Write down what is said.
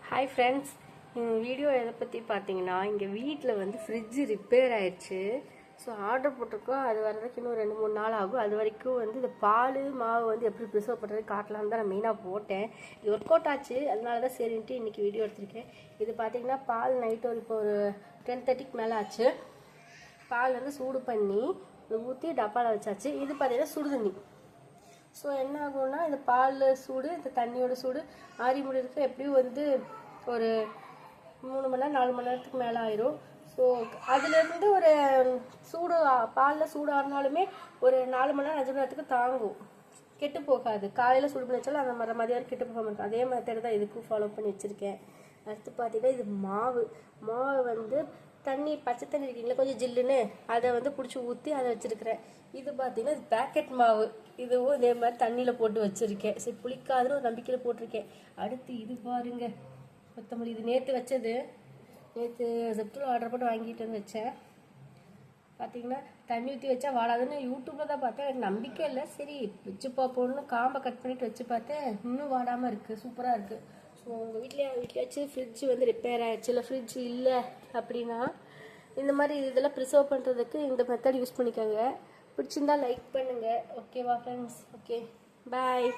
Hi friends, video எதை பற்றி பார்த்தீங்கன்னா, இங்கே வீட்டில் வந்து ஃப்ரிட்ஜு ரிப்பேர் ஆயிடுச்சு. ஸோ ஆர்டர் போட்டிருக்கோம். அது வர்றதுக்கு இன்னும் 2-3 நாள் ஆகும். அது வரைக்கும் வந்து இந்த பால் மாவு வந்து எப்படி ப்ரிசர்வ் பண்ணுறது காட்டலான்னு தான் நான் மெயினாக போட்டேன். இது ஒர்க் அவுட் ஆச்சு, அதனால தான் சரின்ட்டு இன்றைக்கி வீடியோ எடுத்திருக்கேன். இது பார்த்தீங்கன்னா பால் நைட்டு இப்போ ஒரு 10:30க்கு மேலே ஆச்சு. பால் வந்து சூடு பண்ணி ஊற்றி டப்பாவில் வச்சாச்சு. இது பார்த்தீங்கன்னா சுடு தண்ணி. ஸோ என்ன ஆகும்னா, இந்த பால் சூடு, இந்த தண்ணியோட சூடு ஆறி முடிறதுக்கு எப்படியும் வந்து ஒரு 3 மணி நேரம் 4 மணி நேரத்துக்கு மேலே ஆயிரும். ஸோ அதுலேருந்து ஒரு சூடு பாலில் சூடு ஆறினாலுமே ஒரு 4 மணி நேரம் 5 மணி நேரத்துக்கு தாங்கும், கெட்டு போகாது. காலையில் சூடு பண்ணி வச்சாலும் அந்த மாதிரி மதியம் கெட்டு போகாமல் இருக்கும். அதே மெத்தட் தான் இதுக்கும் ஃபாலோ பண்ணி வச்சுருக்கேன். அடுத்து பார்த்தீங்கன்னா இது மாவு வந்து தண்ணி பச்சை தண்ணி இருக்கீங்களா கொஞ்சம் ஜில்லுன்னு, அதை வந்து பிடிச்சி ஊற்றி அதை வச்சுருக்கிறேன். இது பார்த்தீங்கன்னா இது பேக்கெட் மாவு. இதுவும் இதே மாதிரி தண்ணியில் போட்டு வச்சுருக்கேன். சரி புளிக்காதுன்னு ஒரு நம்பிக்கையில் போட்டிருக்கேன். அடுத்து இது பாருங்க கொத்தமல்லி. இது நேற்று வச்சது, நேற்று ஜெப்டோவில் ஆர்டர் போட்டு வாங்கிட்டு வந்து வச்சேன். பார்த்தீங்கன்னா தண்ணி ஊற்றி வச்சா வாடாதுன்னு யூடியூப்பில் தான் பார்த்தேன். எனக்கு நம்பிக்கை இல்லை. சரி வச்சு பார்ப்போன்னு காம்பை கட் பண்ணிவிட்டு வச்சு பார்த்தேன், இன்னும் வாடாமல் இருக்குது, சூப்பராக இருக்குது. ஸோ உங்கள் வீட்லேயாச்சும் ஃப்ரிட்ஜ் வந்து ரிப்பேர் ஆகிடுச்சு, இல்லை ஃப்ரிட்ஜ் இல்லை அப்படின்னா இந்த மாதிரி இதெல்லாம் ப்ரிசர்வ் பண்ணுறதுக்கு இந்த மெத்தட் யூஸ் பண்ணிக்கோங்க. பிடிச்சிருந்தா லைக் பண்ணுங்கள். ஓகேவா ஃப்ரெண்ட்ஸ்? ஓகே, பாய்.